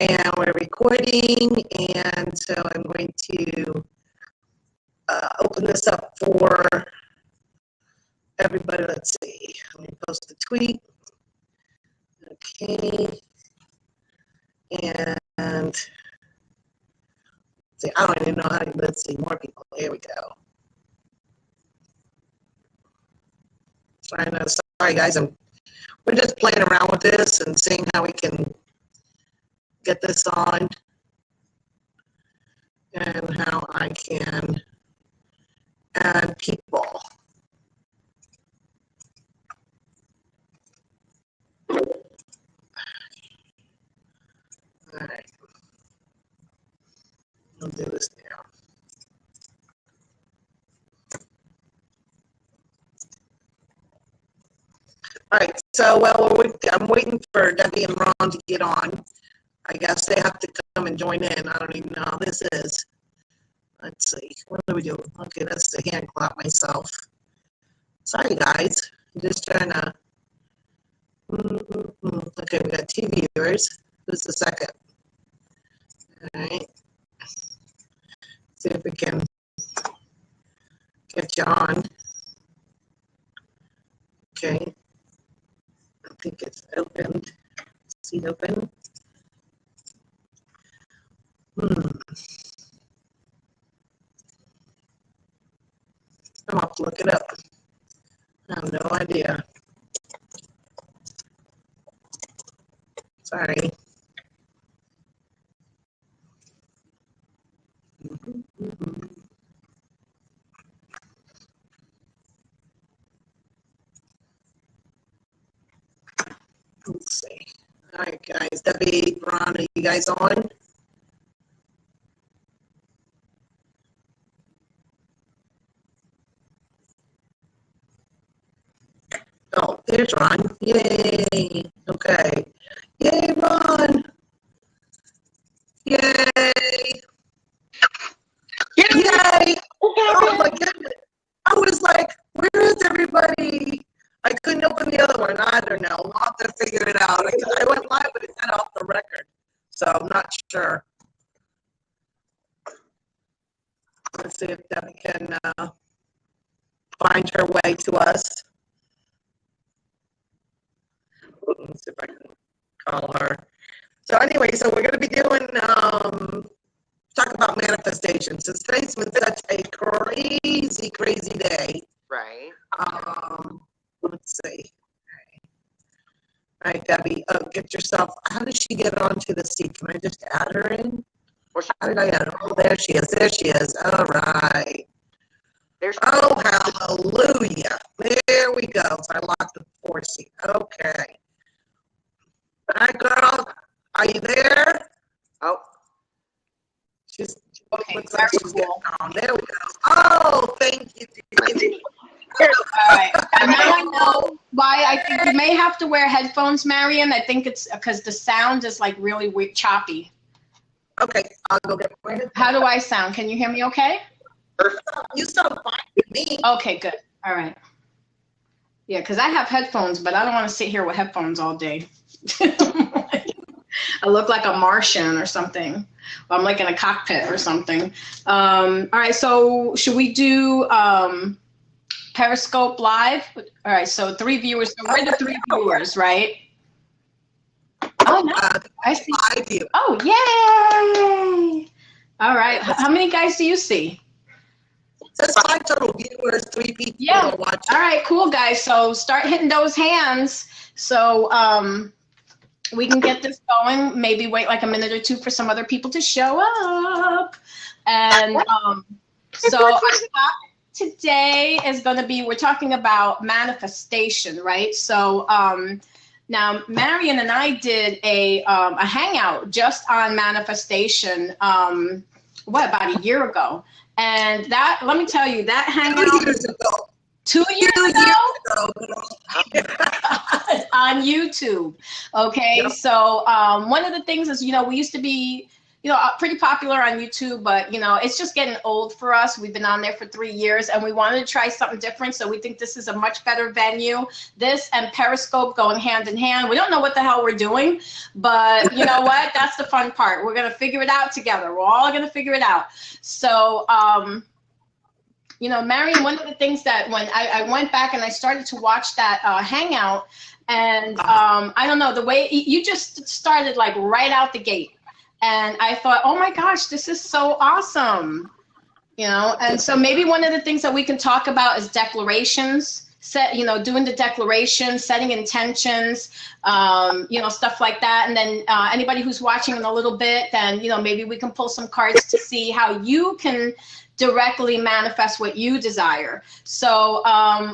And we're recording, and so I'm going to open this up for everybody. Let's see. Let me post a tweet. Okay. And see, I don't even know how to, let's see, more people. Here we go. Sorry guys, we're just playing around with this and seeing how we can get this on and how I can add people. All right, I'll do this now. All right, so I'm waiting for Debbie and Ron to get on. I guess they have to come and join in. I don't even know how this is. Let's see. What do we do? Okay, that's the hand clap myself. Sorry, guys. I'm just trying to. Okay, we got 2 viewers. Who's the second? All right. See if we can get you on. Okay. I think it's opened. Seat open. I'll have to look it up. I have no idea. Sorry. Let's see. All right, guys. Debbie, Ron, are you guys on? Oh, there's Ron. Yay. Okay. Yay, Ron. Yay. Yay. Oh, my goodness. I was like, where is everybody? I couldn't open the other one. I don't know. We'll have to figure it out. I went live, but it got off the record. So I'm not sure. Let's see if Debbie can find her way to us. Let's see if I can call her. So anyway, so we're going to be doing, talk about manifestation. Since today's been such a crazy, crazy day. Right. Let's see. All right, Debbie, get yourself, how does she get onto the seat? Can I just add her in? How did I add her? Oh, there she is. There she is. All right. Oh, hallelujah. There we go. So I locked the 4 seat. Okay. All right, girl. Are you there? Oh. She's okay. Looks like she's getting on. There we go. Oh, thank you. All right. And now I know why I think you may have to wear headphones, Marion. I think it's because the sound is like really weird, choppy. Okay, I'll go get my headphones. How do I sound? Can you hear me okay? You sound fine with me. Okay, good. All right. Yeah, because I have headphones, but I don't want to sit here with headphones all day. I look like a Martian or something. I'm like in a cockpit or something. All right, so should we do Periscope Live? All right, so 3 viewers. So we're the 3 viewers, right? Oh, no. I see. 5 viewers. Oh, yay! All right. How many guys do you see? There's 5 total viewers, 3 people Yeah. watching. All right, cool, guys. So start hitting those hands. So we can get this going. Maybe wait like a minute or 2 for some other people to show up. And so our topic today is going to be, we're talking about manifestation, right? So now Marion and I did a hangout just on manifestation, about a year ago. And that, let me tell you, that hangout 2 years ago. 2 years ago on YouTube. Okay, yep. So one of the things is, we used to be, you know, pretty popular on YouTube, but, you know, it's just getting old for us. We've been on there for 3 years, and we wanted to try something different, so we think this is a much better venue. This and Periscope going hand in hand. We don't know what the hell we're doing, but you know what? That's the fun part. We're going to figure it out together. We're all going to figure it out. So, you know, Marion, one of the things that when I went back and I started to watch that Hangout, and I don't know, the way you just started like right out the gate. And I thought, oh my gosh, this is so awesome. You know, and so maybe one of the things that we can talk about is declarations. You know, doing the declaration, setting intentions, you know, stuff like that. And then anybody who's watching in a little bit, then, you know, maybe we can pull some cards to see how you can directly manifest what you desire. So,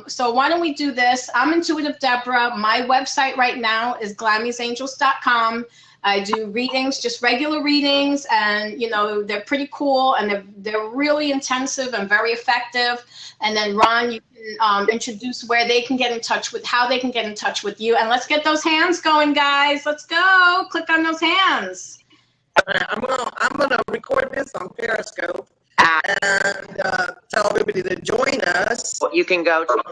so why don't we do this? I'm Intuitive Deborah. My website right now is glammy'sangels.com. I do readings, just regular readings, and you know, they're pretty cool, and they're really intensive and very effective. And then Ron, you can introduce where they can get in touch with, how they can get in touch with you. And let's get those hands going, guys. Let's go. Click on those hands. I'm gonna record this on Periscope and tell everybody to join us. You can go to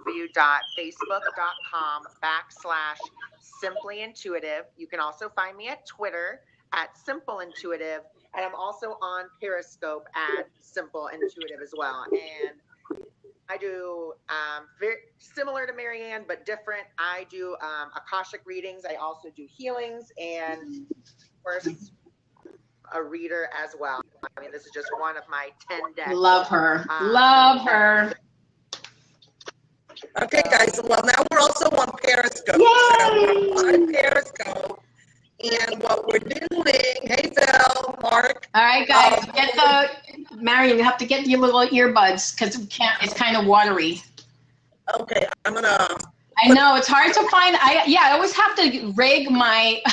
www.facebook.com/Simply Intuitive. You can also find me at Twitter at Simple Intuitive, and I'm also on Periscope at Simple Intuitive as well. And I do very similar to Marianne, but different. I do Akashic readings. I also do healings, and of course, a reader as well. I mean, this is just one of my 10 decks. Love her. Love her. Okay, guys. Well, now we're also on Periscope. Yay! So we're on Periscope. And what we're doing, hey, Phil, Mark. All right, guys, get the, Marion, you have to get your little earbuds because we can't, it's kind of watery. Okay, I'm going to. I know, it's hard to find. I always have to rig my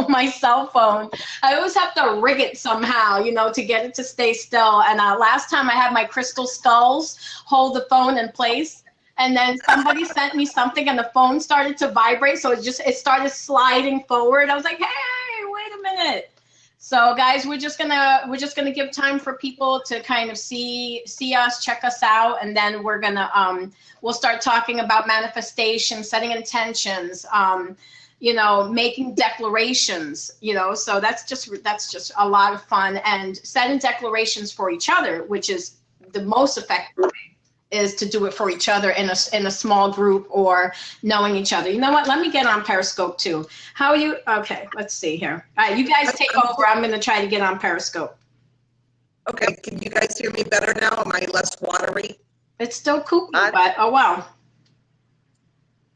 my cell phone. I always have to rig it somehow, you know, to get it to stay still. And last time I had my crystal skulls hold the phone in place. And then somebody sent me something and the phone started to vibrate. So it started sliding forward. I was like, hey, wait a minute. So guys, we're just gonna give time for people to kind of see us, check us out, and then we're gonna we'll start talking about manifestation, setting intentions, you know, making declarations, you know. So that's just a lot of fun, and setting declarations for each other, which is the most effective way, is to do it for each other in a small group or knowing each other. You know what? Let me get on Periscope too. How are you? Okay, let's see here. All right, you guys take over. I'm going to try to get on Periscope. Okay, can you guys hear me better now? Am I less watery? It's still kooky, but oh well.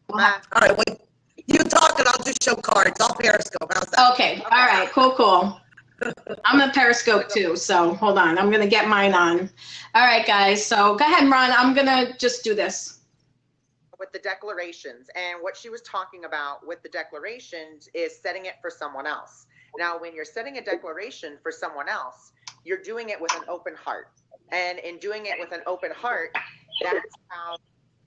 All right, wait. You talk and I'll just show cards. I'll Periscope. How's that? Okay, all right, cool. I'm a Periscope too, so hold on. I'm going to get mine on. All right, guys. So go ahead, Ron. I'm going to just do this. With the declarations, and what she was talking about with the declarations is setting it for someone else. Now, when you're setting a declaration for someone else, you're doing it with an open heart. And in doing it with an open heart, that's how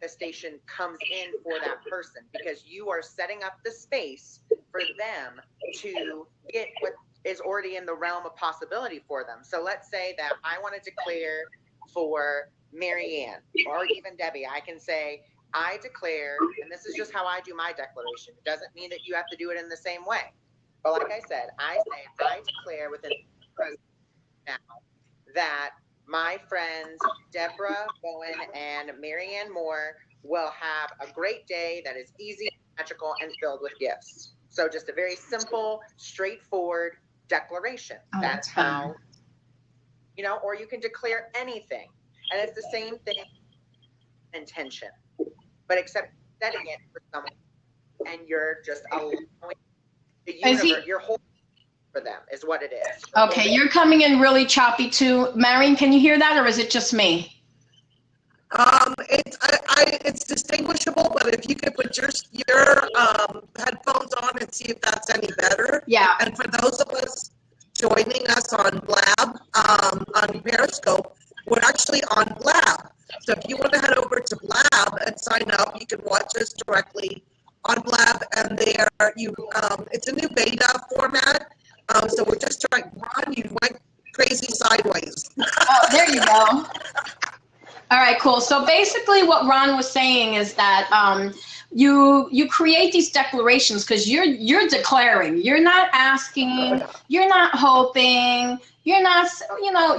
the station comes in for that person, because you are setting up the space for them to get what is already in the realm of possibility for them. So let's say that I want to declare for Marianne or even Debbie. I can say, I declare, and this is just how I do my declaration. It doesn't mean that you have to do it in the same way. But like I said, I declare within now that my friends Deborah Bowen and Marianne Moore will have a great day that is easy, magical, and filled with gifts. So just a very simple, straightforward declaration. That's how, you know, or you can declare anything. And it's the same thing, intention, but except setting it for someone and you're just allowing the universe, your whole for them is what it is. Okay, you're coming in really choppy too. Marion, can you hear that, or is it just me? It's distinguishable, but if you could put your headphones on and see if that's any better. Yeah. And for those of us joining us on Blab, on Periscope, we're actually on Blab. So if you want to head over to Blab and sign up, you can watch us directly on Blab, and there it's a new beta format. so we're just trying. Ron, you went crazy sideways. Oh, there you go. All right, cool. So basically what Ron was saying is that you create these declarations because you're declaring. You're not asking, you're not hoping, you're not,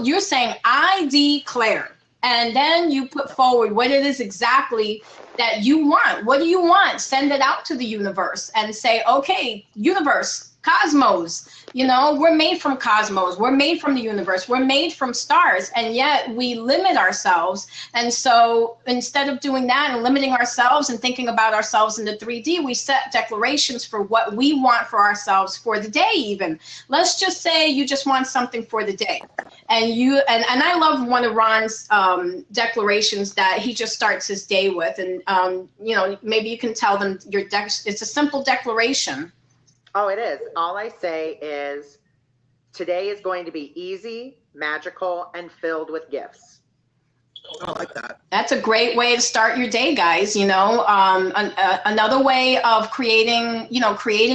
you're saying, I declare. And then you put forward what it is exactly that you want. What do you want? Send it out to the universe and say, okay, universe, cosmos, we're made from cosmos, we're made from the universe, we're made from stars, and yet we limit ourselves. And so instead of doing that and limiting ourselves and thinking about ourselves in the 3D, we set declarations for what we want for ourselves for the day. Even let's just say you just want something for the day, and I love one of Ron's declarations that he just starts his day with, and maybe you can tell them it's a simple declaration. Oh, it is. All I say is, today is going to be easy, magical, and filled with gifts. I like that. That's a great way to start your day, guys. Another way of creating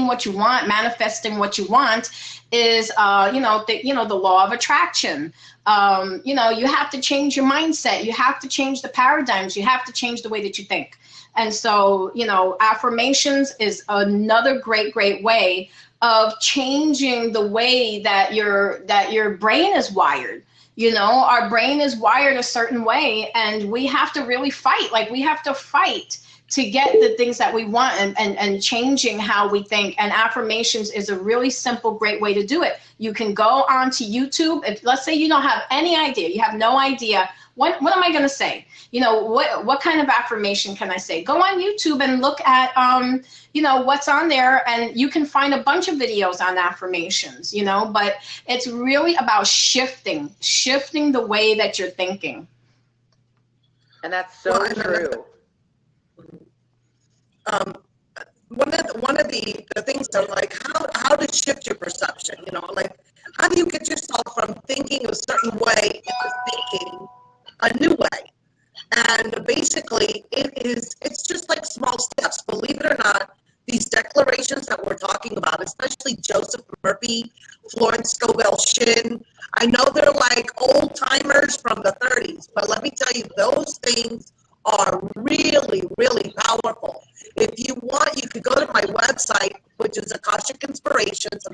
what you want, manifesting what you want, is the law of attraction. You have to change your mindset. You have to change the paradigms. You have to change the way that you think. And so, affirmations is another great way of changing the way that your brain is wired. Our brain is wired a certain way, and we have to really fight. Like, we have to fight to get the things that we want, and changing how we think. And affirmations is a really simple, great way to do it. You can go onto YouTube. If, let's say, you don't have any idea, you have no idea, what am I going to say? What kind of affirmation can I say? Go on YouTube and look at, what's on there, and you can find a bunch of videos on affirmations, but it's really about shifting the way that you're thinking. And that's so true. One of the things are like how to shift your perception, like how do you get yourself from thinking a certain way into thinking a new way? And basically it's just like small steps. Believe it or not, these declarations that we're talking about, especially Joseph Murphy, Florence Scovel Shinn, I know they're like old timers from the 30s, but let me tell you, those things are really, really powerful. If you want, you could go to my website, which is Akashic Inspirations.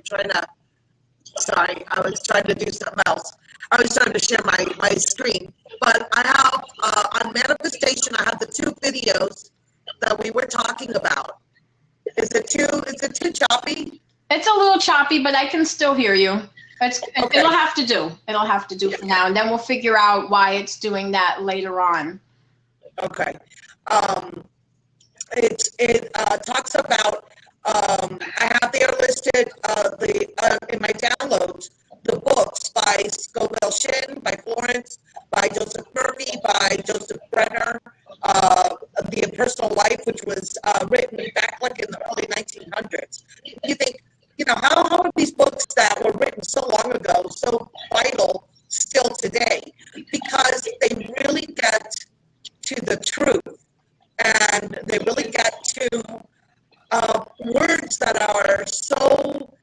Sorry, I was trying to do something else. I was trying to share my screen. But I have, on manifestation, I have the 2 videos that we were talking about. Is it too choppy? It's a little choppy, but I can still hear you. Okay. It'll have to do. It'll have to do for now, and then we'll figure out why it's doing that later on. Okay. It talks about, I have there listed in my downloads, the books by Scovel Shinn, by Florence, by Joseph Murphy, by Joseph Brenner, The Impersonal Life, which was written back like in the early 1900s. You think, how are these books that were written so long ago so vital still today? Because they really get to the truth, and they really get to words that are so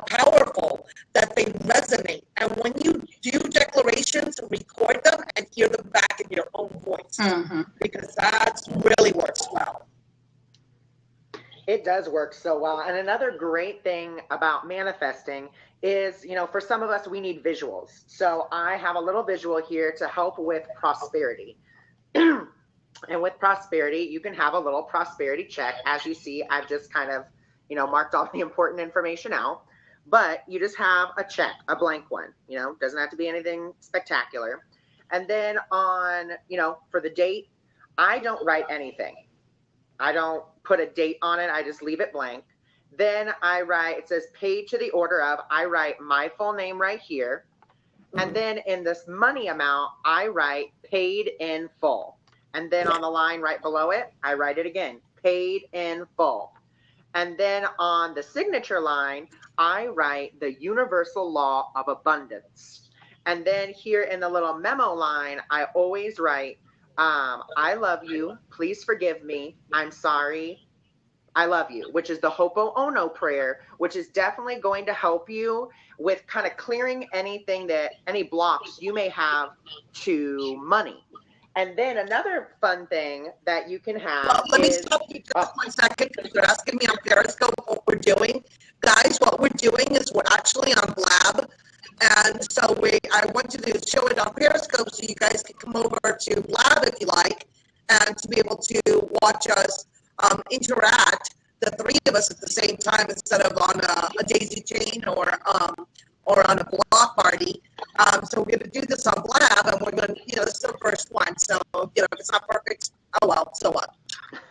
powerful that they resonate. And when you do declarations, record them and hear them back in your own voice, because that really works well. It does work so well. And another great thing about manifesting is, for some of us, we need visuals. So I have a little visual here to help with prosperity. And with prosperity, you can have a little prosperity check. As you see, I've just kind of, marked all the important information out. But you just have a check, a blank one, doesn't have to be anything spectacular. And then on, for the date, I don't write anything. I don't put a date on it. I just leave it blank. Then I write, it says paid to the order of, I write my full name right here. And then in this money amount, I write paid in full. And then on the line right below it, I write it again, paid in full. And then on the signature line, I write the universal law of abundance. And then here in the little memo line, I always write, I love you. Please forgive me. I'm sorry. I love you, which is the Ho'oponopono prayer, which is definitely going to help you with kind of clearing any blocks you may have to money. And then another fun thing that you can have let me stop you just 1 second, because you're asking me on Periscope what we're doing. Guys, what we're doing is we're actually on Blab. And so I want you to show it on Periscope so you guys can come over to Blab if you like, and to be able to watch us interact, the three of us at the same time, instead of on a daisy chain or on a block party. So we're going to do this on Blab, and we're going to, this is the first one. So, if it's not perfect, oh well, so what?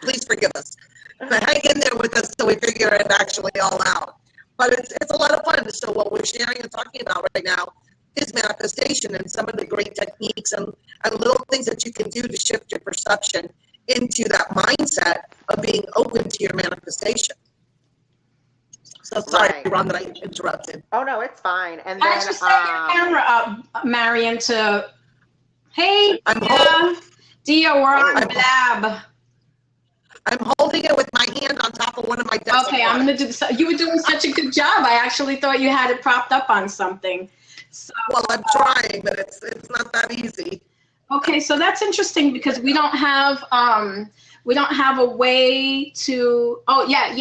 Please forgive us. But hang in there with us till we figure it actually all out. But it's a lot of fun. So what we're sharing and talking about right now is manifestation, and some of the great techniques and little things that you can do to shift your perception into that mindset of being open to your manifestation. So sorry, Right. Ron, that I interrupted. Oh no, it's fine. And Why then don't you set your camera up, Marion, to, hey, I'm Dia, we're on I'm- Blab. I'm holding it with my hand on top of one of my desks. Okay, I'm going to do this. You were doing such a good job. I actually thought you had it propped up on something. So, Well, I'm trying, but it's not that easy. okay, so that's interesting because we don't have a way to. Oh yeah.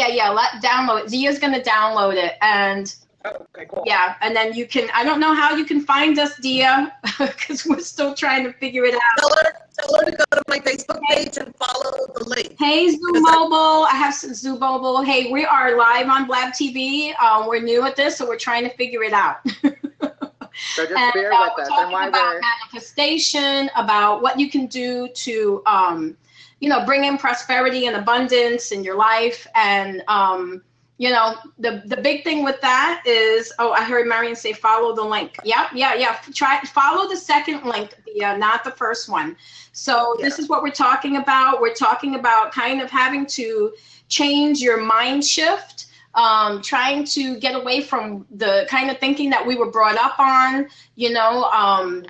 Download it. Dia's going to download it, and Okay, cool. yeah, and then you can. I don't know how you can find us, Dia, because we're still trying to figure it out. Tell her to go to my Facebook page and follow the link. Hey, Zoo Mobile. I have some Zoo Mobile. Hey, we are live on Blab TV. We're new at this, so we're trying to figure it out. so just bear with us. And why about we're manifestation, about what you can do to, bring in prosperity and abundance in your life. And, the big thing with that is, I heard Marion say, follow the link. Yeah. Follow the second link, not the first one. So This is what we're talking about. We're talking about kind of having to change your mind shift, trying to get away from the kind of thinking that we were brought up on,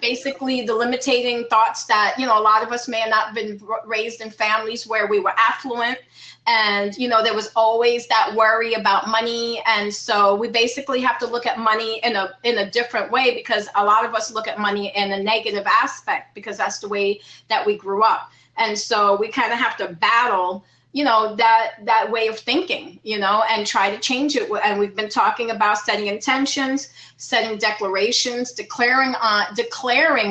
basically the limiting thoughts that, a lot of us may have not been raised in families where we were affluent. And, there was always that worry about money. And so we basically have to look at money in a different way, because a lot of us look at money in a negative aspect because that's the way that we grew up. And so we kind of have to battle, that way of thinking, and try to change it. And we've been talking about setting intentions, setting declarations, declaring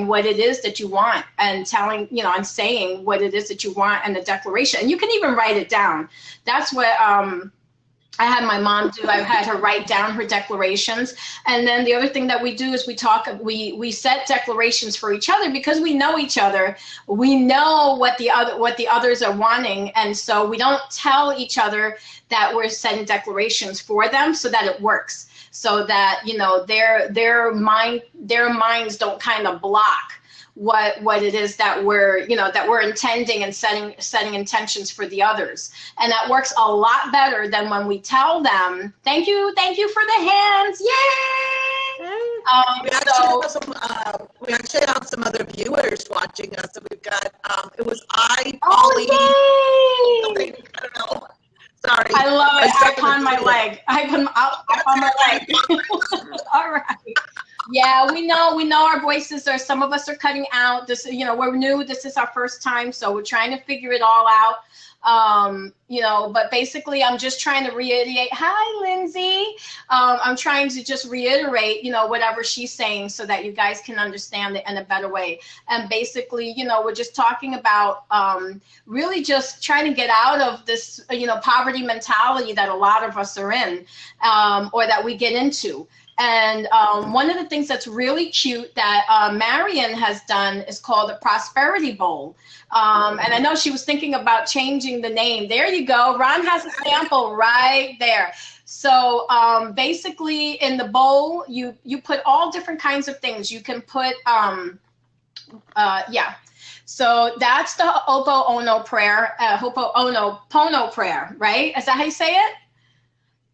what it is that you want, and telling, and saying what it is that you want, and the declaration. And you can even write it down. That's what I had my mom do. I had her write down her declarations. And then the other thing that we do is we set declarations for each other, because we know each other. We know what the others are wanting. And so we don't tell each other that we're setting declarations for them, so that it works. So that, their minds don't kind of block what it is that we're intending and setting intentions for the others. And that works a lot better than when we tell them, thank you for the hands, yay! We actually have some other viewers watching us. So we've got, it was Polly. Yay! I don't know. Sorry. I love it. Icon on my leg. Icon on my leg. All right. Yeah, we know our voices are, some of us are cutting out. This, we're new. This is our first time, so we're trying to figure it all out. But basically I'm just trying to reiterate. Hi, Lindsay. I'm trying to just reiterate, whatever she's saying, so that you guys can understand it in a better way. And basically, we're just talking about really just trying to get out of this, poverty mentality that a lot of us are in, or that we get into. And one of the things that's really cute that Marion has done is called the Prosperity Bowl. And I know she was thinking about changing the name. There you go. Ron has a sample right there. So basically in the bowl, you put all different kinds of things. You can put, So that's the Ho'oponopono prayer, Ho'oponopono prayer, right? Is that how you say it?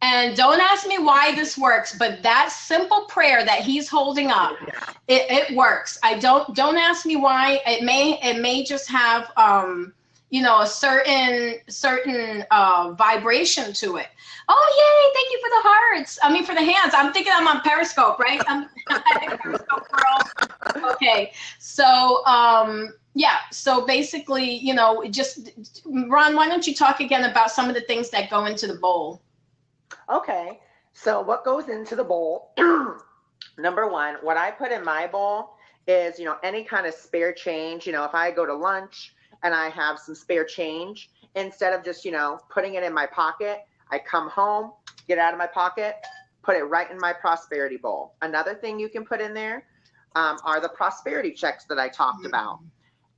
And don't ask me why this works, but that simple prayer that he's holding up, it works. Don't ask me why. It may just have, you know, a certain vibration to it. Oh, yay, thank you for the hearts. I mean, for the hands. I'm thinking I'm on Periscope, right? I'm Periscope girl. Okay, so yeah, so basically, you know, just, Ron, why don't you talk again about some of the things that go into the bowl? Okay, so what goes into the bowl? Number one, what I put in my bowl is, you know, any kind of spare change. You know, if I go to lunch and I have some spare change, instead of just, you know, putting it in my pocket, I come home, get it out of my pocket, put it right in my prosperity bowl. Another thing you can put in there are the prosperity checks that I talked about.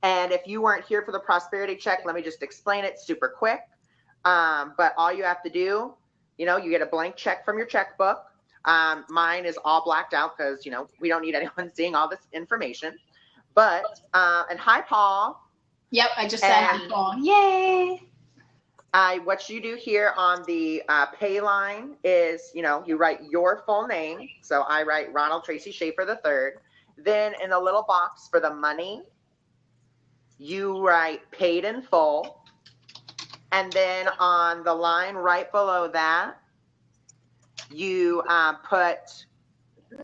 And if you weren't here for the prosperity check, let me just explain it super quick. But all you have to do, you know, you get a blank check from your checkbook. Mine is all blacked out because, you know, we don't need anyone seeing all this information. But, and hi, Paul. Yep, I just said hi, Paul. Yay. What you do here on the pay line is, you know, you write your full name. So I write Ronald Tracy Schaefer III. Then in the little box for the money, you write paid in full. And then on the line right below that, you put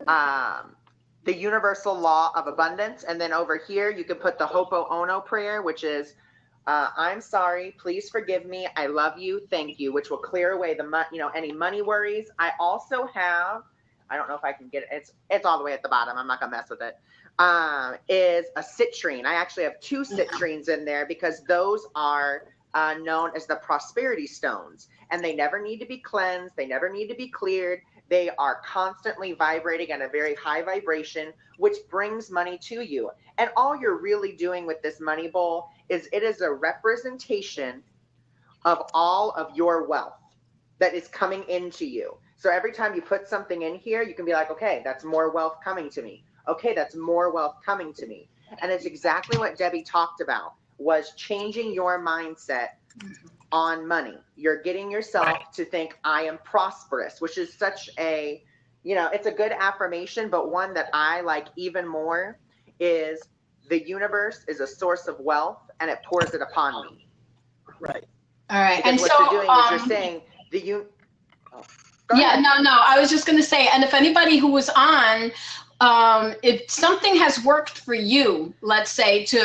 the universal law of abundance. And then over here, you can put the Ho'oponopono prayer, which is, I'm sorry, please forgive me, I love you, thank you, which will clear away the you know, any money worries. I also have, I don't know if I can get it, it's all the way at the bottom, I'm not gonna mess with it, is a citrine. I actually have 2 citrines in there because those are known as the prosperity stones, and they never need to be cleansed, they never need to be cleared. They are constantly vibrating at a very high vibration, which brings money to you. And all you're really doing with this money bowl is it is a representation of all of your wealth that is coming into you. So every time you put something in here, you can be like, okay, that's more wealth coming to me. Okay, that's more wealth coming to me. And it's exactly what Debbie talked about, was changing your mindset on money. You're getting yourself to think, I am prosperous, which is such a, you know, it's a good affirmation, but one that I like even more is the universe is a source of wealth and it pours it upon me. Right. All right. Because and what so, you're doing is you're saying yeah, no, I was just going to say, and if anybody who was on, if something has worked for you, let's say, to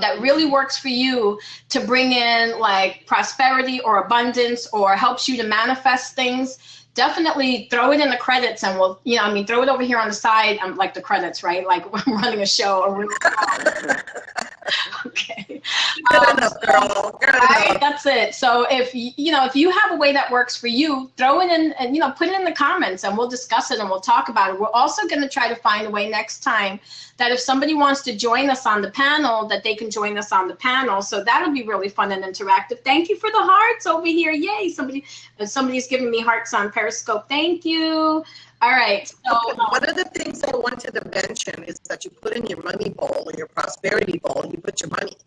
that really works for you to bring in like prosperity or abundance or helps you to manifest things, definitely throw it in the credits, and we'll, you know, I mean, throw it over here on the side, like the credits, right? Like we're running a show. Or okay. Good enough, girl. Good right, enough. that's it. So if you know, if you have a way that works for you, throw it in, and you know, put it in the comments, and we'll discuss it and we'll talk about it. We're also going to try to find a way next time that if somebody wants to join us on the panel, that they can join us on the panel. So that'll be really fun and interactive. Thank you for the hearts over here. Yay! Somebody's giving me hearts on Periscope. Thank you. All right. So one of the things I wanted to mention is that you put in your money bowl or your prosperity bowl, you put your money.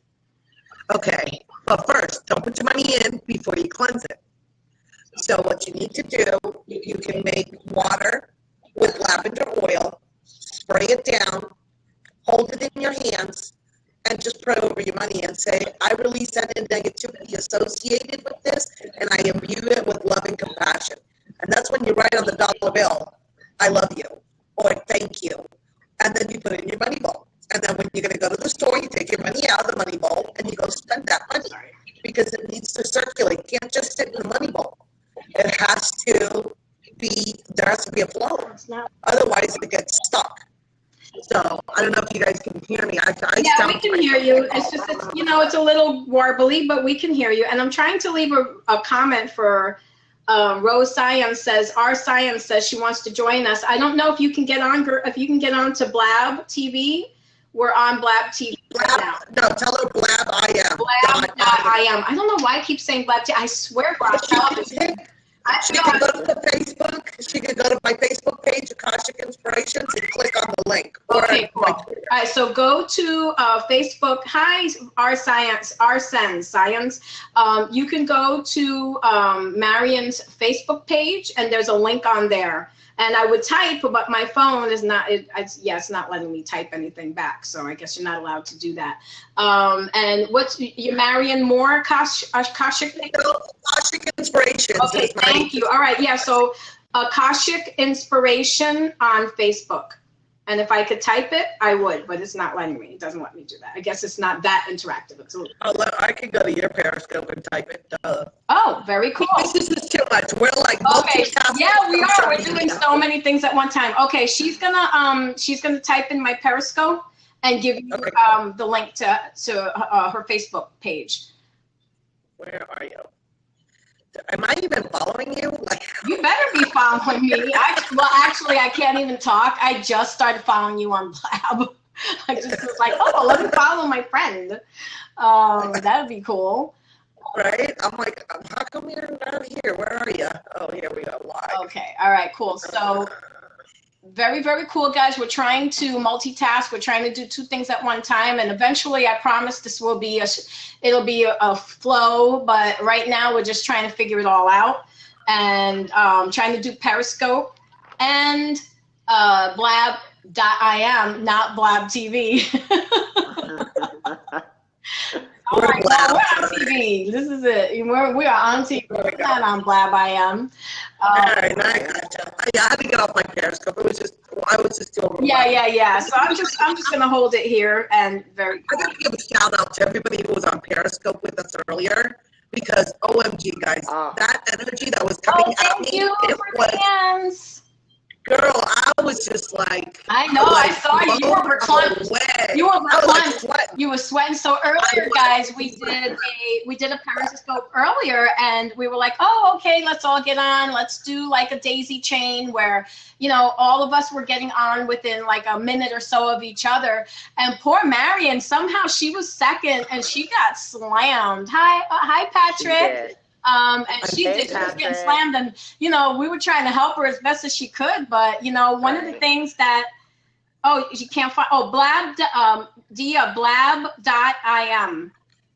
Okay, but first, don't put your money in before you cleanse it. So what you need to do, you can make water with lavender oil, spray it down, hold it in your hands, and just pray over your money and say, I release any negativity associated with this, and I imbue it with love and compassion. And that's when you write on the dollar bill, I love you, or thank you. And then you put it in your money bowl. And then when you're going to go to the store, you take your money out of the money bowl and you go spend that money because it needs to circulate. It can't just sit in the money bowl. It has to be, there has to be a flow. Otherwise, it gets stuck. So I don't know if you guys can hear me. Yeah, we can hear you. It's just, you know, it's a little warbly, but we can hear you. And I'm trying to leave a comment for Rose Science says, our Science says she wants to join us. I don't know if you can get on, to Blab TV. We're on Blab TV right now. No, tell her Blab.Im. Blab.Im. I don't know why I keep saying Blab TV. I swear for television. She can go to the Facebook. She can go to my Facebook page, Akashic Inspirations, and click on the link. Okay, cool. All right, so go to Facebook. Hi, Science. You can go to Marion's Facebook page, and there's a link on there. And I would type, but my phone is not. It's not letting me type anything back. So I guess you're not allowed to do that. And what's you're Marion Moore Akashic? Akashic Inspirations. Okay, thank you. All right, yeah. So Akashic Inspiration on Facebook. And if I could type it, I would, but it's not letting me. It doesn't let me do that. I guess it's not that interactive. It's I can go to your Periscope and type it. Oh, very cool. This is too much. We're like multitasking. Yeah, we are. We're doing so many things at one time. Okay, she's gonna type in my Periscope and give you the link to her Facebook page. Where are you? Am I even following you? You better be following me. Actually, I can't even talk. I just started following you on Blab. I just was like, oh, let me follow my friend. That would be cool. Right? I'm like, how come you're not here? Where are you? Oh, here we go. Live. Okay. All right. Cool. So very, very cool, guys. We're trying to multitask. We're trying to do two things at one time, and eventually, I promise this will be it'll be a flow. But right now, we're just trying to figure it all out, and trying to do Periscope and Blab.Im, not Blab TV. Oh my God, we're on TV. This is it. We are on TV. We're not on Blab.Im. All right, I gotcha. I had to get off my Periscope. I was just doing. Yeah. So I'm just gonna hold it here and I gotta give a shout out to everybody who was on Periscope with us earlier, because OMG, guys, that energy that was coming at me, it was. Girl, I was just like. I know. I saw you. You were reclining. You were reclining. You were sweating. So earlier, guys, we did a Periscope earlier, and we were like, oh, okay, let's all get on. Let's do like a daisy chain where, all of us were getting on within like a minute or so of each other. And poor Marion, somehow she was second, and she got slammed. Hi, Patrick. And she was getting slammed, and we were trying to help her as best as she could, but one of the things that you can't find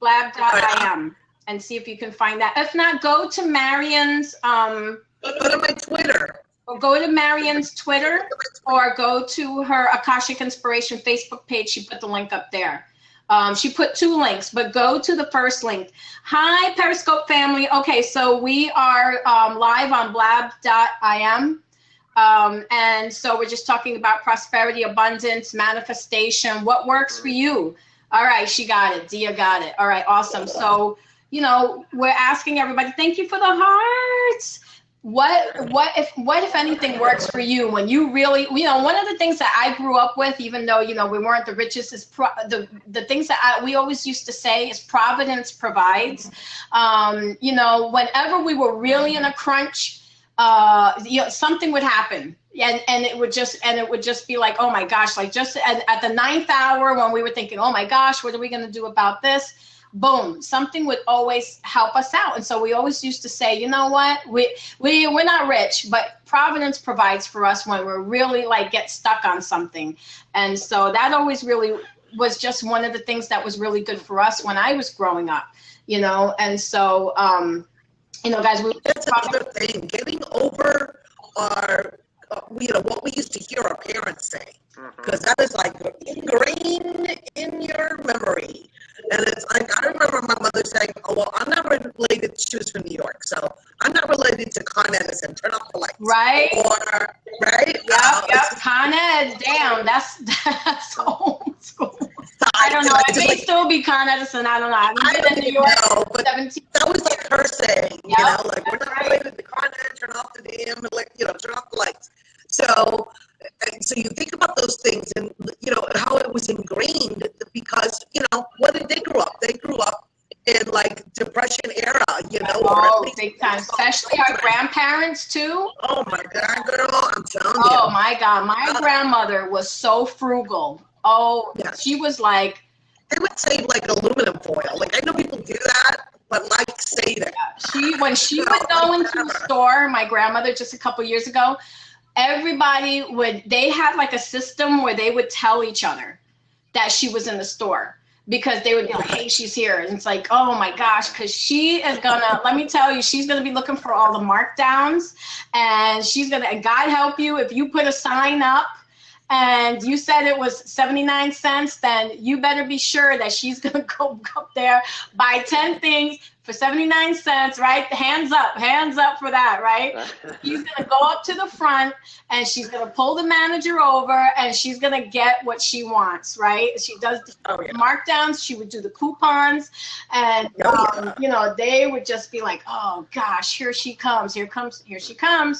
Blab.Im and see if you can find that. If not, go to Marion's go to my Twitter. Or go to Marion's Twitter, or go to her Akashic Inspiration Facebook page. She put the link up there. She put two links, but go to the first link. Hi, Periscope family. Okay, so we are live on Blab.Im. And so we're just talking about prosperity, abundance, manifestation, what works for you. All right, she got it. Dia got it. All right, awesome. So, we're asking everybody, thank you for the hearts. What if anything works for you when you really, one of the things that I grew up with, even though, we weren't the richest, is the things that we always used to say is Providence provides. Whenever we were really in a crunch, something would happen. And it would just be like, oh my gosh, like just at the 9th hour when we were thinking, oh my gosh, what are we going to do about this? Boom, something would always help us out. And so we always used to say, you know what, we're not rich, but Providence provides for us when we're really like get stuck on something. And so that always really was just one of the things that was really good for us when I was growing up, and so, guys, that's another thing, getting over our, what we used to hear our parents say, because that is like ingrained in your memory. And it's like, I remember my mother saying, oh, well, I'm not related, she was from New York, so I'm not related to Con Edison, turn off the lights. Right. Or, right? Yep, Con Ed, damn, that's old school. I don't know, it may still be Con Edison, I don't know. I've been in New York but 17. That was like her saying, like, we're not related to Con Ed, turn off the damn, like, turn off the lights. So you think about those things and, how it was ingrained because, what did they grow up? They grew up in, like, Depression era, Oh, big time. Especially our grandparents, too. Oh, my God, girl, I'm telling you. Oh, my God. My grandmother was so frugal. Oh, yes. She was like... They would save, like, aluminum foil. Like, I know people do that, but, like, say that. When she would go into a store, my grandmother, just a couple years ago, everybody they had like a system where they would tell each other, that she was in the store. Because they would be like, hey, she's here. And it's like, oh my gosh, because she is gonna, let me tell you, she's gonna be looking for all the markdowns. And she's gonna, and God help you, if you put a sign up and you said it was 79 cents, then you better be sure that she's gonna go up there, buy 10 things for 79 cents, right? Hands up for that, right? She's gonna go up to the front and she's gonna pull the manager over and she's gonna get what she wants, right? She does the markdowns, she would do the coupons, and you know, they would just be like, oh gosh, here she comes,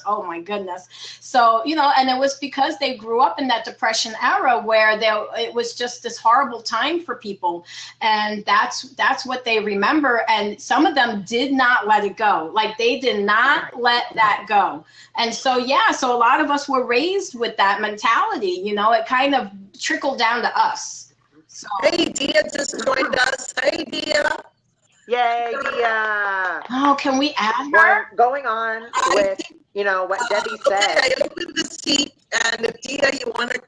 oh my goodness. So, you know, and it was because they grew up in that Depression era where it was just this horrible time for people, and that's what they remember. And some of them did not let it go. Like, they did not let that go. And so, yeah, so a lot of us were raised with that mentality, you know, it kind of trickled down to us. So. Hey, Dia just joined us. Hey, Dia. Yay, Dia. Oh, can we add her? Going on with, you know, what Debbie said. Okay, I opened the seat, and if Dia, you want to,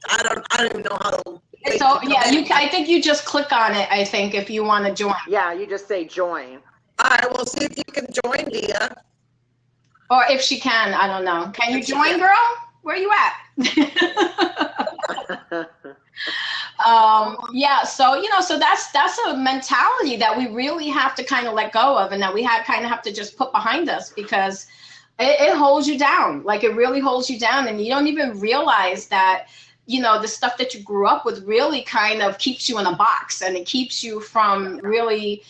I don't even know how to. So, yeah, I think you just click on it, I think, if you want to join. Yeah, you just say join. All right, we'll see if you can join, Dia. Or if she can, I don't know. Can you join, girl? Where are you at? Yeah, so, you know, so that's a mentality that we really have to kind of let go of, and that we kind of have to just put behind us, because it holds you down. Like, it really holds you down, and you don't even realize that, you know, the stuff that you grew up with really kind of keeps you in a box, and it keeps you from really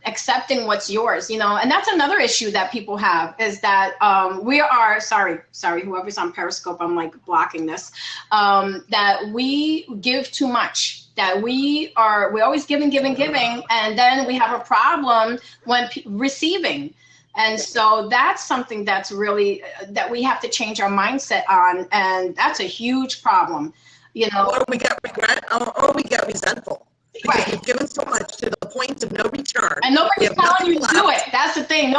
accepting what's yours, you know. And that's another issue that people have, is that we are, sorry, whoever's on Periscope, I'm like blocking this, that we give too much, that we're always giving, and then we have a problem when receiving. And so that's something that's really, that we have to change our mindset on, and that's a huge problem, you know. Or we get regret, or we get resentful. Because right. You've given so much to the point of no return. And nobody's telling you to do it. That's the thing.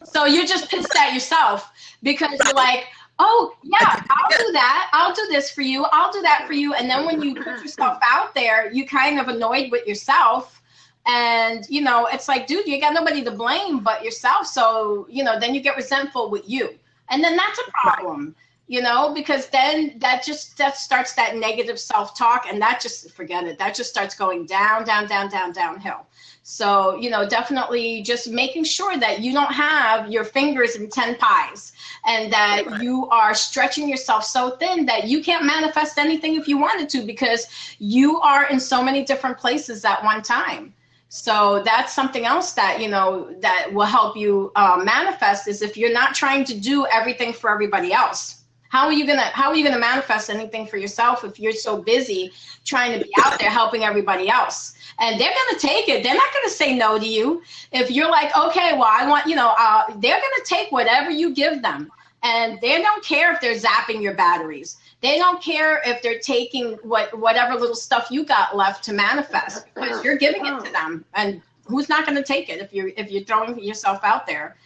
So you're just pissed at yourself, because you're like, oh, yeah, I'll do that. I'll do this for you. I'll do that for you. And then when you put yourself out there, you kind of annoyed with yourself. And, you know, it's like, dude, you got nobody to blame but yourself. So, you know, then you get resentful with you. And then that's a problem. You know, because then that starts that negative self-talk, and that just, forget it, that just starts going downhill. So, you know, definitely just making sure that you don't have your fingers in 10 pies, and that you are stretching yourself so thin that you can't manifest anything if you wanted to, because you are in so many different places at one time. So that's something else that, you know, that will help you manifest, is if you're not trying to do everything for everybody else. How are you gonna manifest anything for yourself if you're so busy trying to be out there helping everybody else? And they're gonna take it. They're not gonna say no to you. If you're like, okay, well, I want, you know, they're gonna take whatever you give them, and they don't care if they're zapping your batteries. They don't care if they're taking whatever little stuff you got left to manifest, because you're giving it to them. And who's not gonna take it if you're throwing yourself out there?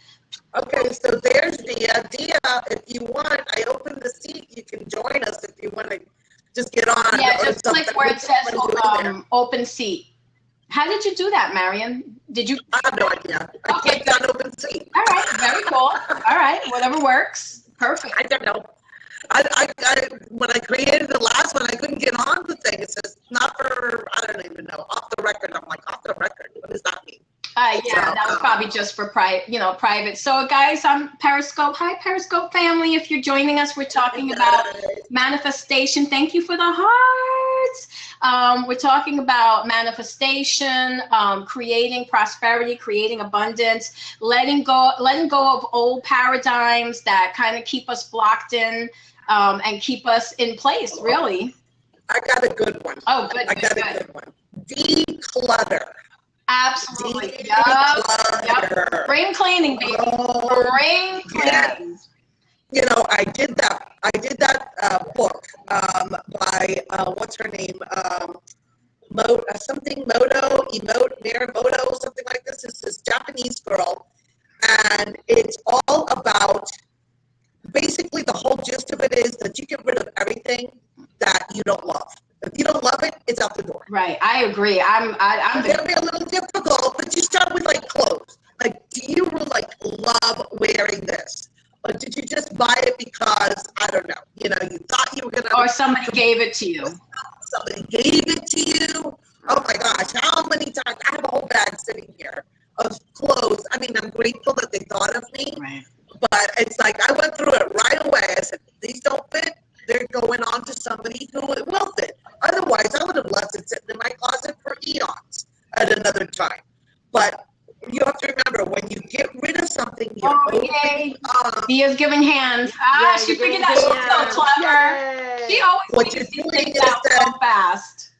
Okay, so there's Dia. Dia, if you want, I opened the seat. You can join us if you want to just get on. Yeah, just click where it says open seat. How did you do that, Marion? Did you? I have no idea. I clicked on open seat. All right, very cool. All right, whatever works. Perfect. I don't know. When I created the last one, I couldn't get on the thing. It says not for, I don't even know, off the record. I'm like, off the record? What does that mean? Yeah, that was probably just for private. So guys, on Periscope, hi Periscope family. If you're joining us, we're talking about manifestation. Thank you for the hearts. We're talking about manifestation, creating prosperity, creating abundance, letting go of old paradigms that kind of keep us blocked in, and keep us in place, really. I got a good one. Oh, good. I got a good one. Declutter. Absolutely. Yep. Brain cleaning, baby. Brain cleaning. Yeah. You know, I did that book by what's her name? Maro, something like this. It's this Japanese girl, and it's all about, basically the whole gist of it is that you get rid of everything that you don't love. If you don't love it, it's out the door. Right. I agree. I'm It's gonna be a little difficult, but you start with like clothes. Like, do you like love wearing this? Or did you just buy it because, I don't know, you know, you thought you were gonna. or somebody gave it to you. Somebody gave it to you. Oh my gosh, how many times? I have a whole bag sitting here of clothes. I mean, I'm grateful that they thought of me, Right. but it's like I went through it right away. I said, these don't fit. They're going on to somebody who it will fit. Otherwise, I would have left it sitting in my closet for eons at another time. But you have to remember, when you get rid of something, you're yay. Dia's giving hands. Yeah, She figured out she's so clever. Yay. She always What you're figures doing things is out so fast.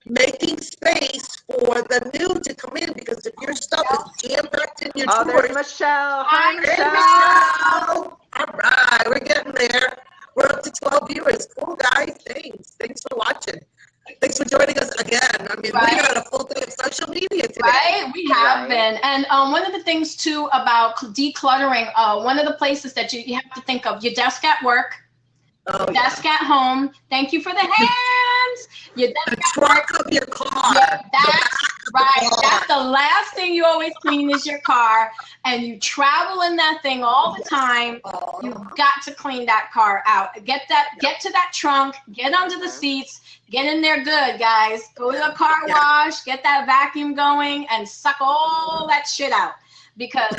making space for the new to come in, because if your stuff is jam-packed in your Oh, drawers. there's Michelle. Hi, Hey, Michelle. Michelle. All right, we're getting there. We're up to 12 viewers. Cool, guys. Thanks for watching. Thanks for joining us again. I mean, Right. we got a full day of social media today. Right, we have Right. been. And one of the things too about decluttering, one of the places that you have to think of, your desk at work, Oh, desk at home. Thank you for the hands. Your the desk at work. trunk of your car. Yeah, The that's back of the right. car. That's the last thing you always clean is your car, and you travel in that thing all the time. You've got to clean that car out. Get to that trunk, get under the seats, get in there good, guys. Go to the car wash, get that vacuum going, and suck all that shit out, because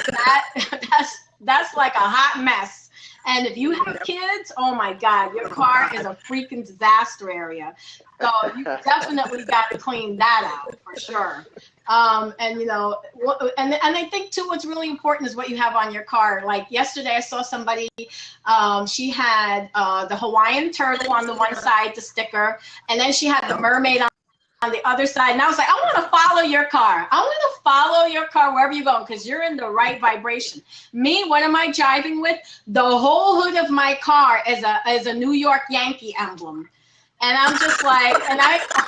that's like a hot mess. And if you have kids, oh my God, your car is a freaking disaster area. So you definitely got to clean that out for sure. And you know, and I think too, what's really important is what you have on your car. Like yesterday, I saw somebody. She had the Hawaiian turtle on the one side, the sticker, and then she had the mermaid on the other side. And I was like, I want to follow your car. I want to follow your car wherever you go, because you're in the right vibration. Me, what am I driving with? The whole hood of my car is a New York Yankee emblem. And I'm just like,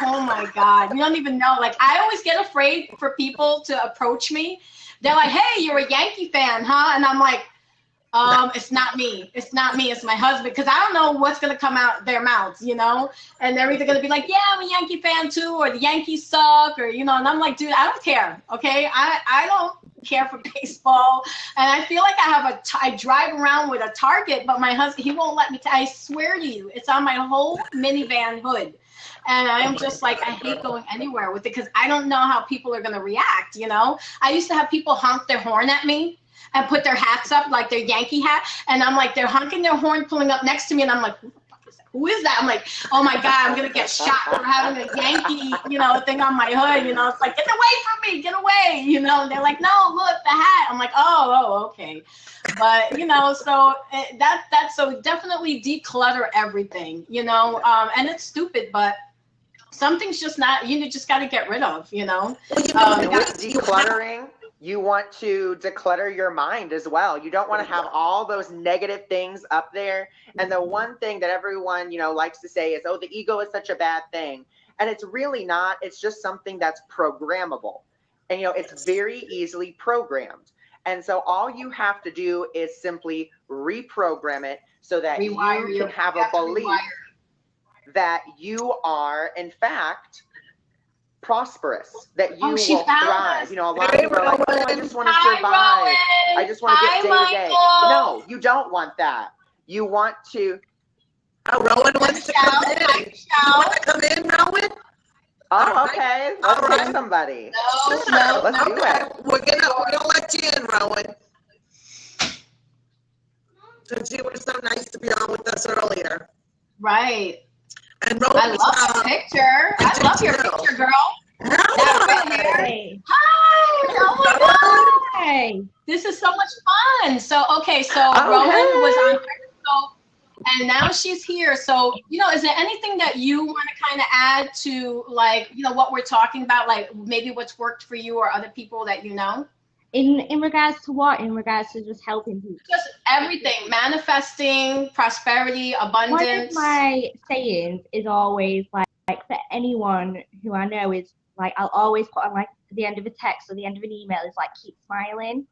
oh my God, you don't even know. Like, I always get afraid for people to approach me. They're like, hey, you're a Yankee fan, huh? And I'm like, it's not me. It's not me. It's my husband. Because I don't know what's going to come out their mouths, you know? And they're either going to be like, yeah, I'm a Yankee fan too, or the Yankees suck, or, you know, and I'm like, dude, I don't care. Okay. I don't care for baseball. And I feel like I drive around with a Target, but my husband, he won't let me, I swear to you, it's on my whole minivan hood. And I'm just like, I hate going anywhere with it, because I don't know how people are going to react, you know? I used to have people honk their horn at me and put their hats up, like their Yankee hat. And I'm like, they're honking their horn, pulling up next to me. And I'm like, who is that? I'm like, oh my God, I'm going to get shot for having a Yankee, you know, thing on my hood. You know, it's like, get away from me, get away. You know, and they're like, no, look, the hat. I'm like, oh, okay. But, you know, so so definitely declutter everything, you know, and it's stupid, but something's just not, you just got to get rid of, you know. And with decluttering, you want to declutter your mind as well. You don't want to have all those negative things up there. And the one thing that everyone, you know, likes to say is, oh, the ego is such a bad thing. And it's really not. It's just something that's programmable. And, you know, it's very easily programmed. And so all you have to do is simply reprogram it so that you can have a belief that you are, in fact, prosperous, that you will thrive. You know, a lot of people are like, oh, I just want to survive. I just want to get day to day. No, you don't want that. You want to. Oh, Rowan wants to come in. You want to come in, Rowan? Oh, okay. Let's pick somebody. No, let's do it. We're gonna let you in, Rowan. Since you were so nice to be on with us earlier. Right. And Rowan, I love your picture. I love your picture, girl. Hey. Hi. Oh my God. Hey. This is so much fun. So, okay, so Rowan was on Periscope, and now she's here. So, you know, is there anything that you want to kind of add to, like, you know, what we're talking about, like maybe what's worked for you or other people that you know? In regards to what? In regards to just helping people? Just everything. Manifesting, prosperity, abundance. One of my sayings is always like for anyone who I know is like, I'll always put on like at the end of a text or the end of an email is like, keep smiling.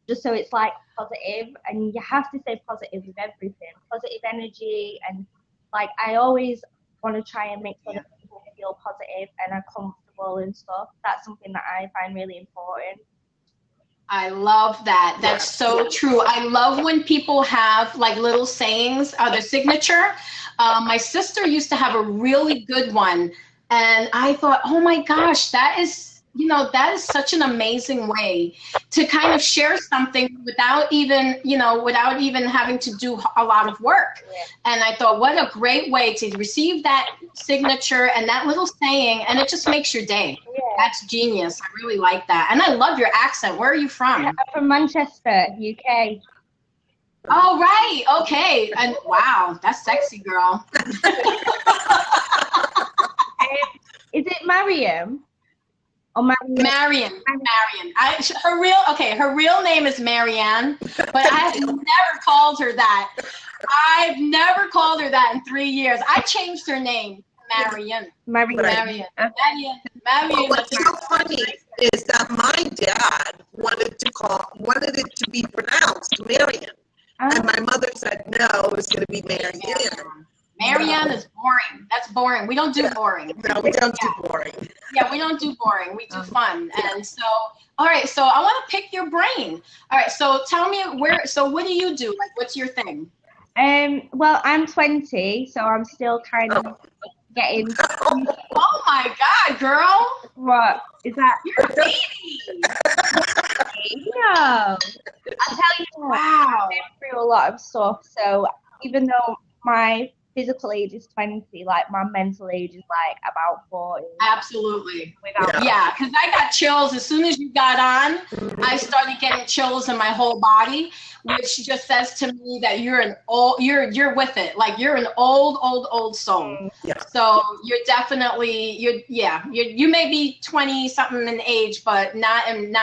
Just so it's like positive, and you have to stay positive with everything. Positive energy, and like I always want to try and make sure that people feel positive and are comfortable and stuff. That's something that I find really important. I love that. That's so true. I love when people have like little sayings, their signature. My sister used to have a really good one, and I thought, oh my gosh, that is, you know, that is such an amazing way to kind of share something without even, you know, without even having to do a lot of work. And I thought, what a great way to receive that signature and that little saying, and it just makes your day. That's genius. I really like that. And I love your accent. Where are you from? I'm from Manchester, UK. Oh, right. Okay. And wow, that's sexy, girl. Is it Mariam? Or Marion. Her real name is Marianne, but I have never called her that. I've never called her that in 3 years. I changed her name. Marion. Marion. What's so funny is that my dad wanted it to be pronounced Marion, and my mother said no, it was going to be Marianne. Marianne is boring. That's boring. We don't do boring. No, we don't do boring. Yeah, we don't do boring. We do fun. And so, all right. So I want to pick your brain. All right. So tell me what do you do? Like, what's your thing? Well, I'm 20, so I'm still kind of getting. Oh my God, girl! What is that? You're a baby. No, I tell you what, Wow. I've been through a lot of stuff. So even though my physical age is 20, like my mental age is like about 40. Absolutely. Without Yeah, because I got chills as soon as you got on. I started getting chills in my whole body, which just says to me that you're you're with it. Like you're an old soul. Yeah. So you're definitely you may be 20 something in age, but not in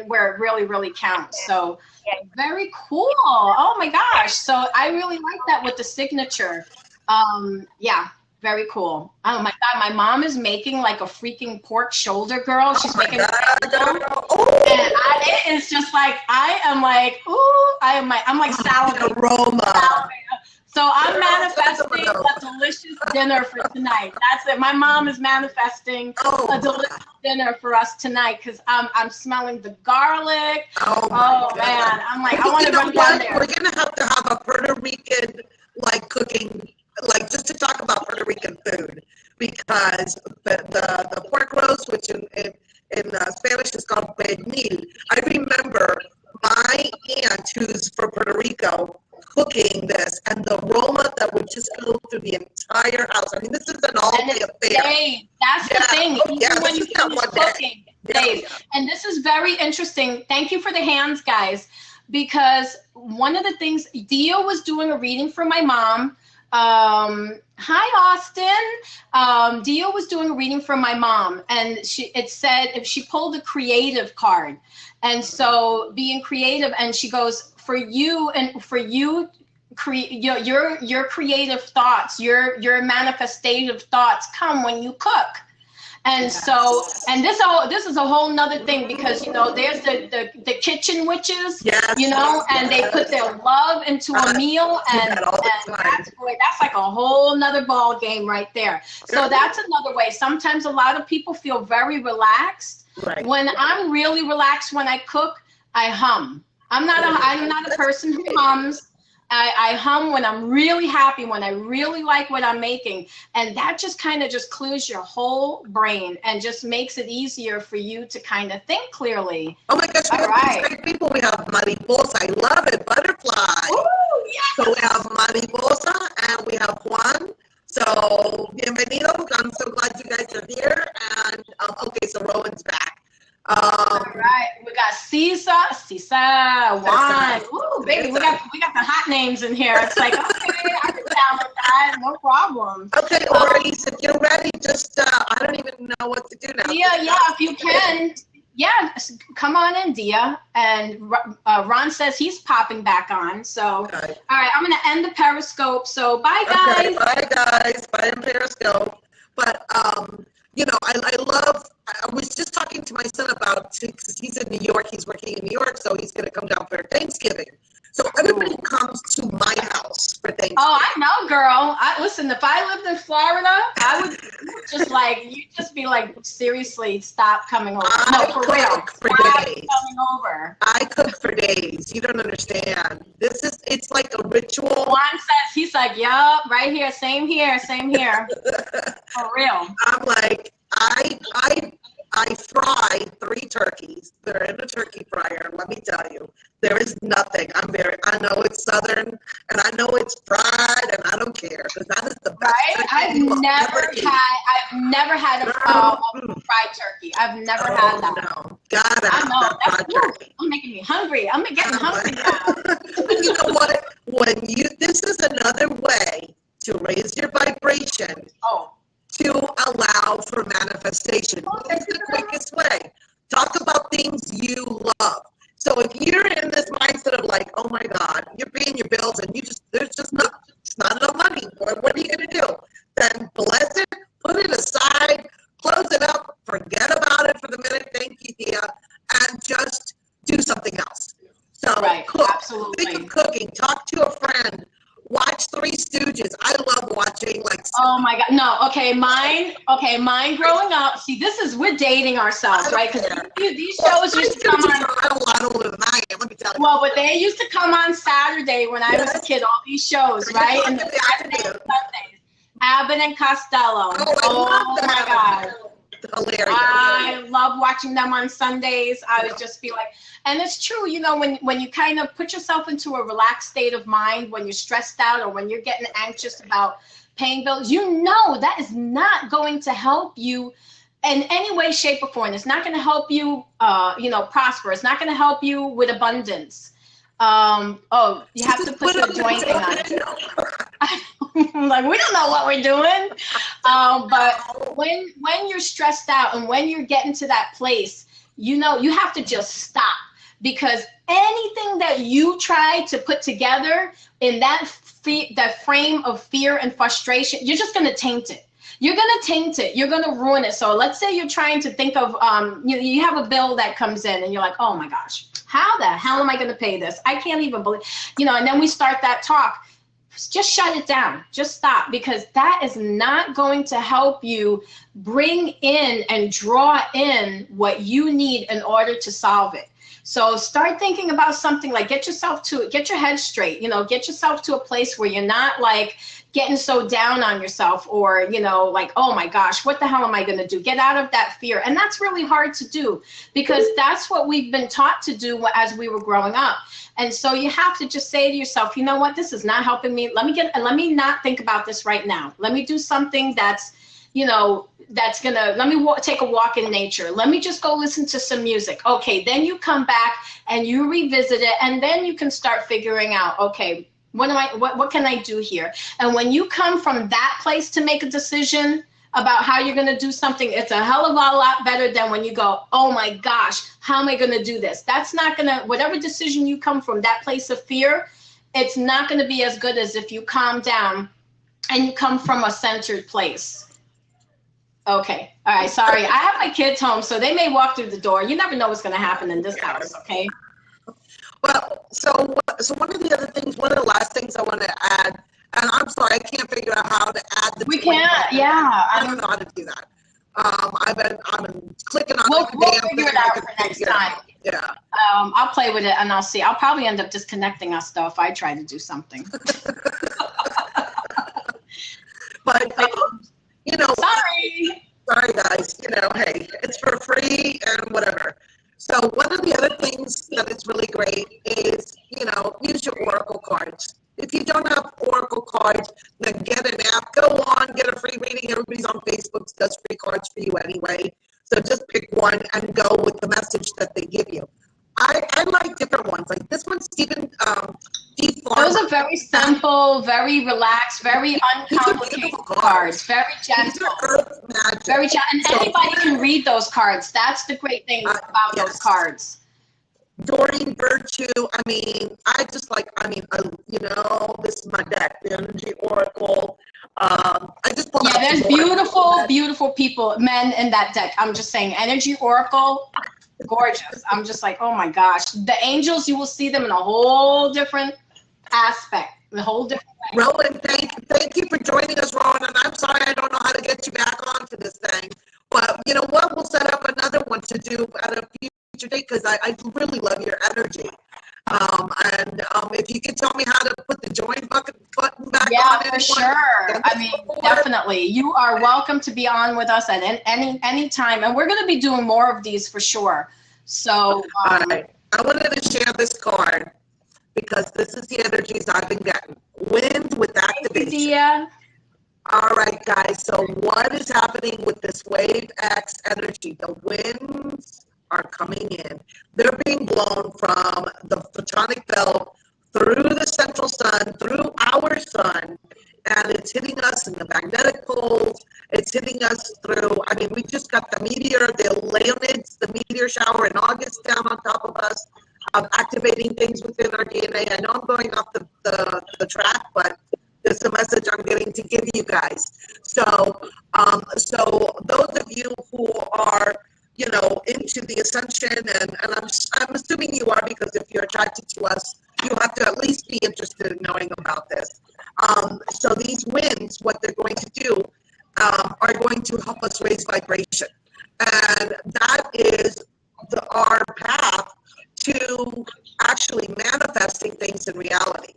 where it really counts. So very cool. Oh my gosh. So I really like that with the signature. Yeah. Very cool. Oh my God, my mom is making like a freaking pork shoulder, girl. She's making it, and it is just like I'm like salivating. Aroma. So I'm manifesting a delicious dinner for tonight. That's it. My mom is manifesting a delicious dinner for us tonight because I'm smelling the garlic. Oh man, I'm like I want to run down there. We're gonna have to have a Puerto Rican like cooking. Like just to talk about Puerto Rican food, because the pork roast, which in Spanish is called pernil. I remember my aunt, who's from Puerto Rico, cooking this, and the aroma that would just go through the entire house. I mean, this is an all-day affair. That's the thing. Even when you finish cooking, days. Yeah. And this is very interesting. Thank you for the hands, guys, because one of the things Dio was doing a reading for my mom. Hi, Austin. Dio was doing a reading for my mom, and it said if she pulled a creative card, and so being creative, and she goes for you your creative thoughts, your manifestative thoughts come when you cook. And so, and this is a whole nother thing, because, you know, there's the kitchen witches, you know, and they put their love into a meal, and that's like a whole nother ball game right there. So that's another way. Sometimes a lot of people feel very relaxed. Right. When I'm really relaxed when I cook, I hum. I'm not a person who hums. I hum when I'm really happy, when I really like what I'm making. And that just kind of just clears your whole brain and just makes it easier for you to kind of think clearly. Oh my gosh, we have these great people. We have mariposa. I love it. Butterfly. Ooh, yes. So we have mariposa and we have Juan. So bienvenidos. I'm so glad you guys are here. And okay, so Rowan's back. All right, we got Cisa, Juan. Ooh, baby, we got the hot names in here. It's like, okay, I can down with that, no problem. Okay, Maurice, if you're ready, just I don't even know what to do now. Yeah, if you can, come on in, Dia. And Ron says he's popping back on. So, Okay. All right, I'm gonna end the Periscope. So, bye guys. Okay, bye guys. Bye in Periscope. But you know, I was just talking to my son about, because he's in New York, he's working in New York, so he's going to come down for Thanksgiving. So everybody comes to my house, for Thanksgiving? Oh, I know, girl. Listen, if I lived in Florida, I would just like, you'd just be like, seriously, stop coming over. No, for real. Stop coming over. I cook for days. You don't understand. It's like a ritual. Juan says, he's like, yup, right here, same here. For real. I'm like, I fry 3 turkeys. They're in a turkey fryer. Let me tell you, there is nothing. I know it's Southern, and I know it's fried, and I don't care, because that is the best. Right? I've never had a fried turkey. I've never had that. No. Gotta have that fried turkey. I'm making me hungry. I'm getting hungry now. You know what? This is another way to raise your vibration. To allow for manifestation. It's the quickest way. Talk about things you love. So if you're in this mindset of like, oh my God, you're paying your bills and it's not enough money. What are you gonna do? Then bless it, put it aside, close it up, forget about it for the minute. Thank you, Thea, and just do something else. So cook. Absolutely. Think of cooking. Talk to a friend. Watch Three Stooges. I love watching Oh my God, no. Okay, mine growing up. See, we're dating ourselves, right? Because these shows used to come on. A lot older than I am. Let me tell you. Well, but they used to come on Saturday when I was a kid. All these shows, right? And the Saturday and Sundays. Abbott and Costello. Oh my God. Hilarious. I love watching them on Sundays. I would just be like, and it's true, you know, when you kind of put yourself into a relaxed state of mind, when you're stressed out or when you're getting anxious about paying bills, you know that is not going to help you in any way, shape, or form. It's not going to help you, prosper. It's not going to help you with abundance. You have to put the joint thing on it. Like, we don't know what we're doing. But when you're stressed out and when you're getting to that place, you know, you have to just stop, because anything that you try to put together in that frame of fear and frustration, you're just going to taint it. You're going to taint it. You're going to ruin it. So let's say you're trying to think of, you have a bill that comes in and you're like, oh my gosh, how the hell am I going to pay this? I can't even believe, and then we start that talk. Just shut it down. Just stop, because that is not going to help you bring in and draw in what you need in order to solve it. So start thinking about something like get your head straight, get yourself to a place where you're not like getting so down on yourself or, like, oh my gosh, what the hell am I going to do? Get out of that fear. And that's really hard to do, because that's what we've been taught to do as we were growing up. And so you have to just say to yourself, you know what, this is not helping me. Let me not think about this right now. Let me do something that's, let me take a walk in nature. Let me just go listen to some music. Okay, then you come back and you revisit it, and then you can start figuring out, okay, what can I do here? And when you come from that place to make a decision about how you're going to do something, it's a hell of a lot better than when you go, oh my gosh, how am I going to do this? That's not going to, whatever decision you come from that place of fear, it's not going to be as good as if you calm down and you come from a centered place. Okay. All right. Sorry. I have my kids home, so they may walk through the door. You never know what's going to happen in this house. Okay. Well, so one of the last things I want to add, and I'm sorry, I can't figure out how to add the. We can't. Yeah. I don't know how to do that. I've been clicking on. We'll figure it out for next time. Yeah. I'll play with it and I'll see. I'll probably end up disconnecting us though if I try to do something. But sorry guys, hey, it's for free and whatever. So one of the other things that is really great is, use your Oracle cards. If you don't have Oracle cards, then get an app. Go on, get a free reading. Everybody's on Facebook does free cards for you anyway. So just pick one and go with the message that they give you. I like different ones. Like this one, Stephen D. Farmer. Those are very simple, very relaxed, very uncomplicated cards. Very gentle. Very gentle. And anybody can read those cards. That's the great thing about those cards. Doreen Virtue, this is my deck, the Energy Oracle. There's beautiful people, men in that deck. I'm just saying, Energy Oracle, gorgeous. I'm just like, oh my gosh. The angels, you will see them in a whole different aspect, a whole different Rowan, thank you for joining us, Rowan. And I'm sorry I don't know how to get you back onto this thing. But you know what? We'll set up another one to do at a future date because I really love your energy. If you could tell me how to put the join button back on. Yeah, for sure. I mean, definitely. You are welcome to be on with us at any time. And we're going to be doing more of these for sure. So, all right. I wanted to share this card because this is the energies I've been getting. Wind with activation. Yeah. All right, guys. So what is happening with this wave X energy? The winds are coming in. They're being blown from the photonic belt through the central sun, through our sun, and it's hitting us in the magnetic poles. It's hitting us through, I mean, we just got the meteor, the Leonids, the meteor shower in August down on top of us, activating things within our DNA. I know I'm going off the track, but there's a message I'm getting to give you guys. So, so those of you who are, you know, into the ascension, and I'm assuming you are, because if you're attracted to us, you have to at least be interested in knowing about this. So these winds, what they're going to do, are going to help us raise vibration. And that is our path to actually manifesting things in reality.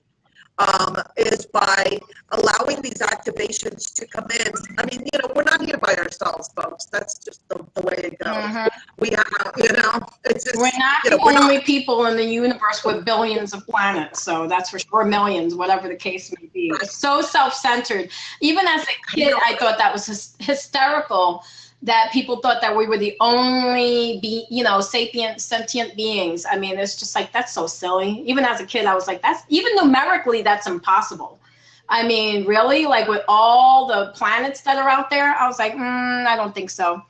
Is by allowing these activations to come in. I mean, you know, we're not here by ourselves, folks. That's just the way it goes. Mm-hmm. We have, you know, it's just, we're not the only people in the universe with billions of planets. So that's for sure, millions, whatever the case may be. It's so self-centered. Even as a kid, I thought that was hysterical. That people thought that we were the only, sapient, sentient beings. I mean, it's just like, that's so silly. Even as a kid, I was like, even numerically, that's impossible. I mean, really? Like with all the planets that are out there, I was like, I don't think so.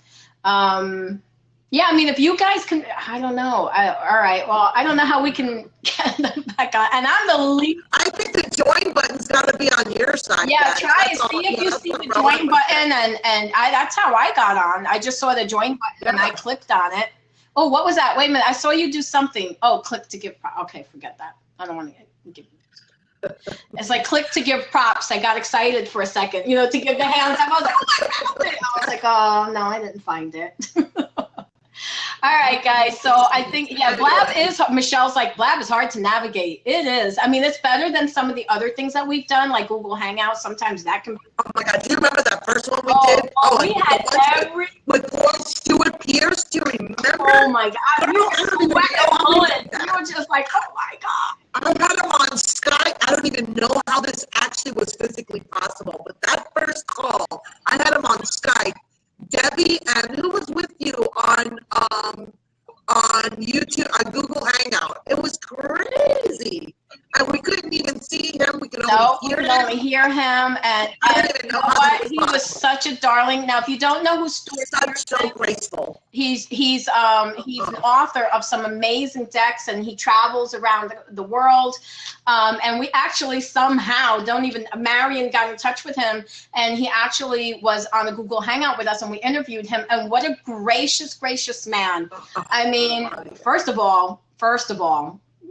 Yeah, I mean, if you guys can, I don't know. All right, well, I don't know how we can get them back on. And I'm the least. I think the join button's got to be on your side. Yeah, guys. Try it. See if you see the join button. And that's how I got on. I just saw the join button and I clicked on it. Oh, what was that? Wait a minute. I saw you do something. Oh, click to give props. Okay, forget that. I don't want to give. It's like click to give props. I got excited for a second, to give the hands up. I was like, oh my God. I was like, oh, no, I didn't find it. All right, guys. So I think, Michelle's like, Blab is hard to navigate. It is. I mean, it's better than some of the other things that we've done, like Google Hangouts. Sometimes that can be. Oh my God. Do you remember that first one we did? We had with Stuart Pierce. Do you remember? Oh my God. You were just like, oh my God. I had him on Skype. I don't even know how this actually was physically possible, but that first call, I had him on Skype. Debbie, and who was with you on YouTube, on Google Hangout? It was crazy, and we couldn't even see him. We could only hear him. And I don't even know what he was such a darling. Now, if you don't know who Stuart is, so graceful. He's an author of some amazing decks, and he travels around the world. And we actually somehow Marion got in touch with him, and he actually was on a Google Hangout with us, and we interviewed him. And what a gracious, gracious man. I mean, first of all,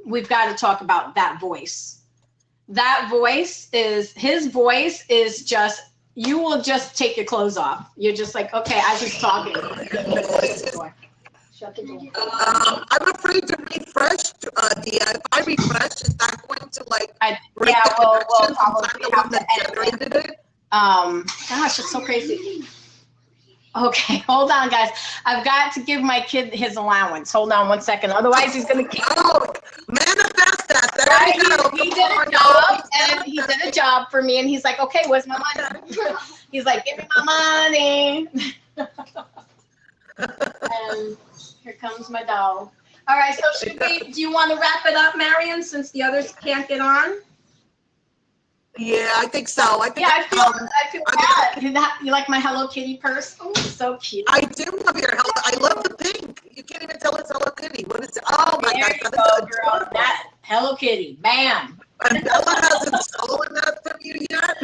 we've got to talk about that voice. His voice is just, you will just take your clothes off. You're just like, okay, as he's talking. Shut the door. I'm afraid to refresh, Dia. If I refresh, is that going to we'll probably have to edit it. Gosh, it's so crazy. Okay, hold on, guys. I've got to give my kid his allowance. Hold on one second. Otherwise, he's going to keep. Oh, manifest that. Right? He did a job, and he did a job for me, and he's like, okay, where's my money? He's like, give me my money. And here comes my doll. All right, so do you want to wrap it up, Marion, since the others can't get on? Yeah, I think so. I feel bad. You like my Hello Kitty purse? Oh, so cute. I do love your Hello. I love the pink. You can't even tell it's Hello Kitty. What is it? Oh my God, girl. That Hello Kitty. Bam. And Bella hasn't stolen that from you yet.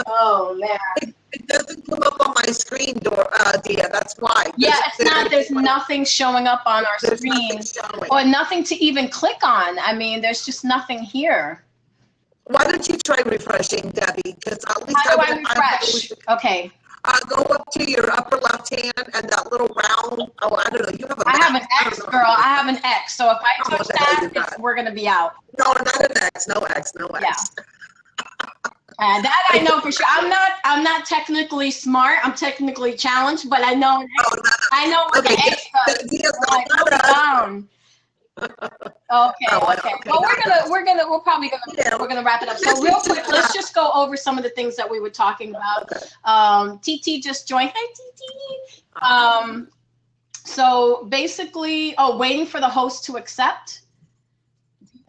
Oh man. It doesn't come up on my screen, Dia. That's why. It's not. There's nothing showing up on our screen, or nothing to even click on. I mean, there's just nothing here. Why don't you try refreshing, Debbie? Because at least How do I refresh? Okay. Go up to your upper left hand and that little round. Oh, I don't know. You have a. I have an X, girl. I have an X. So if I touch that, we're gonna be out. No, not an X. No X. No X. Yeah. That I know for sure. I'm not technically smart. I'm technically challenged, but I know. I know what the X does. Down. Okay. Well, we're probably gonna wrap it up. So real quick, let's just go over some of the things that we were talking about. TT just joined. Hi, TT. So basically, waiting for the host to accept.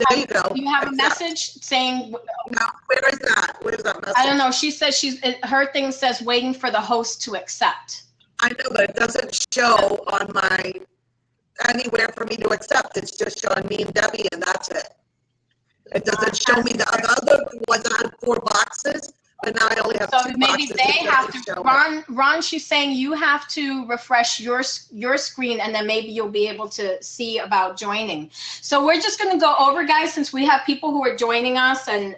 There you go. Do you have a message saying? No, where is that? Where's that message? I don't know. She says her thing says waiting for the host to accept. I know, but it doesn't show on my anywhere for me to accept. It's just showing me and Debbie, and that's it. It doesn't show me the other ones. I had 4 boxes, but now I only have 2 boxes. So maybe they have to. Ron, she's saying you have to refresh your screen, and then maybe you'll be able to see about joining. So we're just going to go over, guys, since we have people who are joining us, and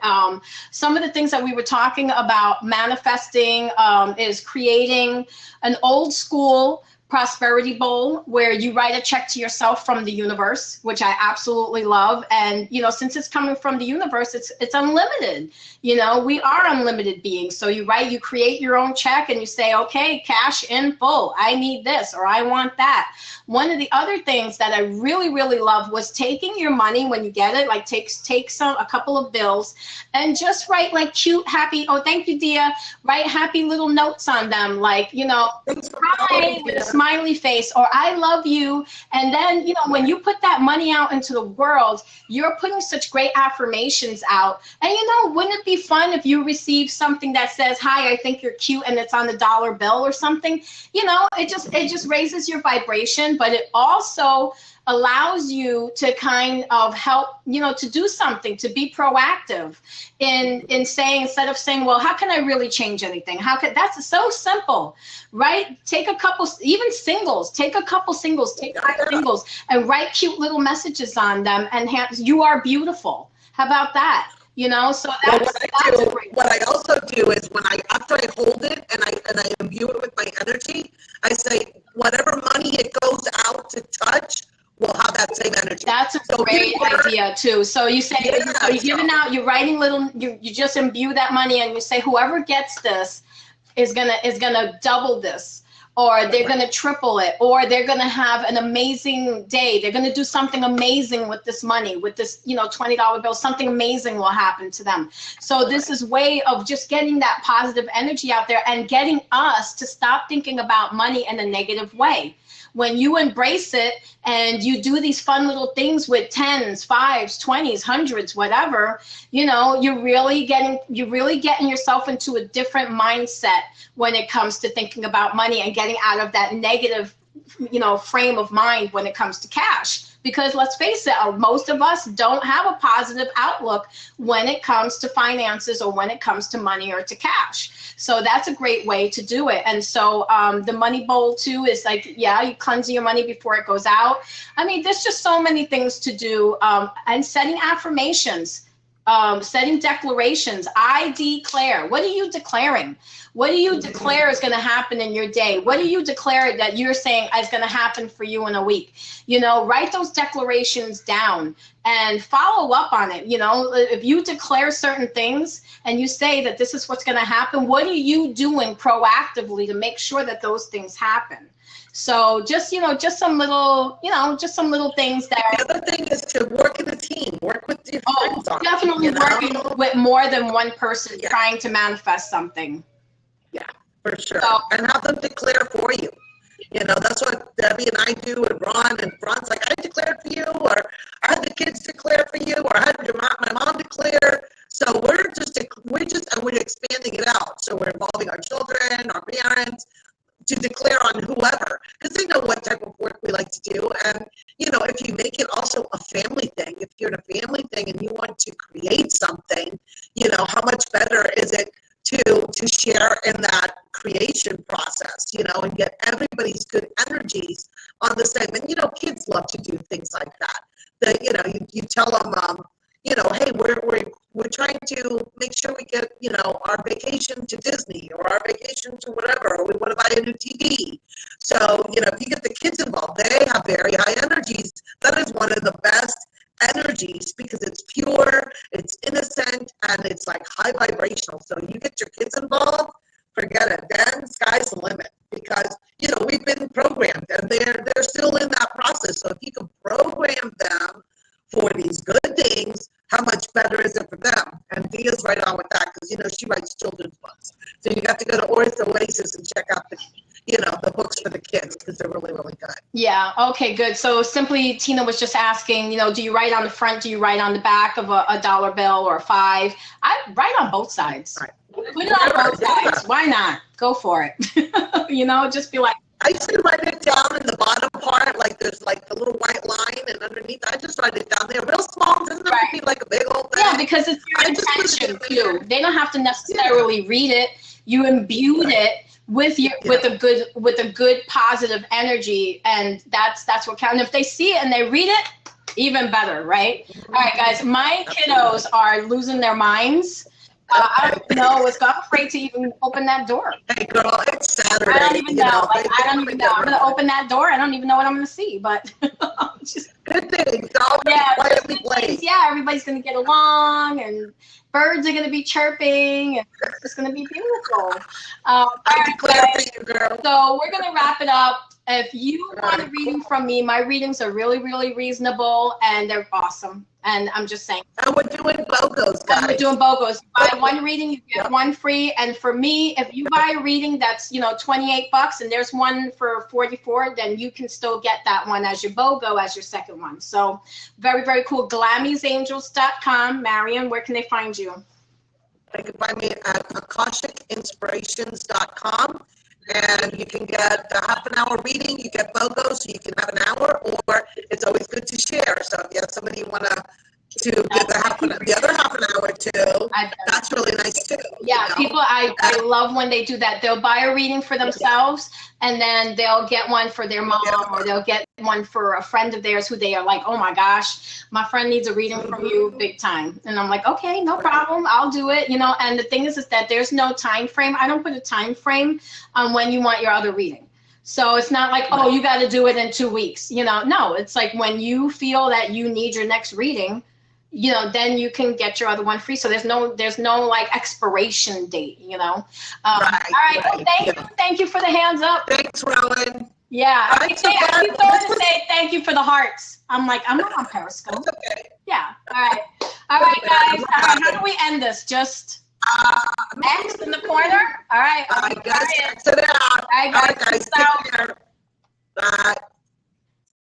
some of the things that we were talking about manifesting is creating an old school prosperity bowl where you write a check to yourself from the universe, which I absolutely love. And, since it's coming from the universe, it's unlimited. We are unlimited beings. So you create your own check and you say, okay, cash in full. I need this, or I want that. One of the other things that I really, really love was taking your money when you get it, like take a couple of bills and just write like cute, happy, thank you, Dia, write happy little notes on them. Like, hi, with a smiley face, or I love you. And then, when you put that money out into the world, you're putting such great affirmations out. And, wouldn't it be fun if you receive something that says, hi, I think you're cute, and it's on the dollar bill or something? It just raises your vibration, but it also allows you to kind of help, to do something, to be proactive in saying, instead of saying, well, how can I really change anything? That's so simple, right? Take a couple, even singles, take 5 singles and write cute little messages on them and you are beautiful. How about that? So what I also do is after I hold it and I imbue it with my energy, I say, whatever money it goes out to touch, will have that same energy. That's a great idea too. So you say, you're giving out, you're writing little, you just imbue that money and you say, whoever gets this is gonna double this, or they're gonna triple it, or they're gonna have an amazing day. They're gonna do something amazing with this money, with this, $20 bill. Something amazing will happen to them. So this is way of just getting that positive energy out there and getting us to stop thinking about money in a negative way. When you embrace it and you do these fun little things with 10s, 5s, 20s, 100s, whatever, you're really getting yourself into a different mindset when it comes to thinking about money and getting out of that negative, frame of mind when it comes to cash. Because let's face it, most of us don't have a positive outlook when it comes to finances or when it comes to money or to cash. So that's a great way to do it. And so the money bowl too is like, you cleanse your money before it goes out. I mean, there's just so many things to do. And setting affirmations, setting declarations. I declare. What are you declaring? What do you declare is going to happen in your day? What do you declare that you're saying is going to happen for you in a week? Write those declarations down and follow up on it. If you declare certain things and you say that this is what's going to happen, what are you doing proactively to make sure that those things happen? So just some little things that. The other thing is to work in a team, work with your friends. Definitely working with more than one person trying to manifest something. Yeah, for sure. So, and have them declare for you. That's what Debbie and I do, and Ron, and Ron's like, I declared for you, or I had the kids declare for you, or I had my mom declare. So we're expanding it out. So we're involving our children, our parents, to declare on whoever, because they know what type of work we like to do. And if you make it also a family thing, if you're in a family thing and you want to create something, how much better is it to share in that creation process, and get everybody's good energies on the same. And kids love to do things like that. That you tell them, hey, we're we're trying to make sure we get, you know, our vacation to Disney or our vacation to whatever, or we want to buy a new TV. So, you know, if you get the kids involved, they have very high energies. That is one of the best energies because it's pure, it's innocent, and it's like high vibrational. So you get your kids involved, forget it. Then sky's the limit because, you know, we've been programmed and they're still in that process. So if you can program them for these good things, how much better is it for them? And Dia's right on with that because, you know, she writes children's books. So you have to go to Oasis and check out the, you know, the books for the kids because they're really, really good. Yeah. Okay, good. So simply, Tina was just asking, you know, do you write on the front? Do you write on the back of a dollar bill or a $5? I write on both sides. Right. Put it on both sides. Why not? Go for it. You know, just be like, I used to write it down in the bottom part, like there's like the little white line, and underneath, I just write it down there, real small. Doesn't have to be like a big old thing. Yeah, because it's your intention too. They don't have to necessarily read it. You imbued it with your with a good positive energy, and that's what counts. And if they see it and they read it, even better, right? All right, guys, my kiddos are losing their minds. I don't know. I'm afraid to even open that door. Hey, girl, it's Saturday. I don't even know. Like, I don't even know. I'm going to open that door. I don't even know what I'm going to see. But just, good things. Quietly play. Yeah, everybody's going to get along, and birds are going to be chirping, and it's going to be beautiful. All right, guys. So we're going to wrap it up. If you want a reading from me, my readings are really, really reasonable, and they're awesome. And I'm just saying. And we're doing BOGOs, guys. And we're doing BOGOs. You buy one reading, you get one free. And for me, if you buy a reading that's, you know, $28 and there's one for $44, then you can still get that one as your BOGO, as your second one. So very, very cool. Glammy'sAngels.com. Marion, where can they find you? They can find me at AkashicInspirations.com. And you can get a half an hour reading, you get BOGO, so you can have an hour, or it's always good to share. So if you have somebody you want to give the other half an hour to, that's really nice too. Yeah, you know? People, I love when they do that. They'll buy a reading for themselves, and then they'll get one for their mom, or they'll get one for a friend of theirs who they are like, oh my gosh, my friend needs a reading from you big time. And I'm like, okay, no problem, I'll do it. You know, and the thing is that there's no time frame. I don't put a time frame on when you want your other reading. So it's not like, oh, you got to do it in 2 weeks. You know, no, it's like when you feel that you need your next reading, you know, then you can get your other one free. So there's no like expiration date, you know. All right. Well, thank you for the hands up. Thanks, Rowan. Yeah. I keep going to say thank you for the hearts. I'm like, I'm not on Periscope. Okay. Yeah. All right, guys. How do we end this? Just X in the corner. All right. All right, guys. Exit out. All right, guys.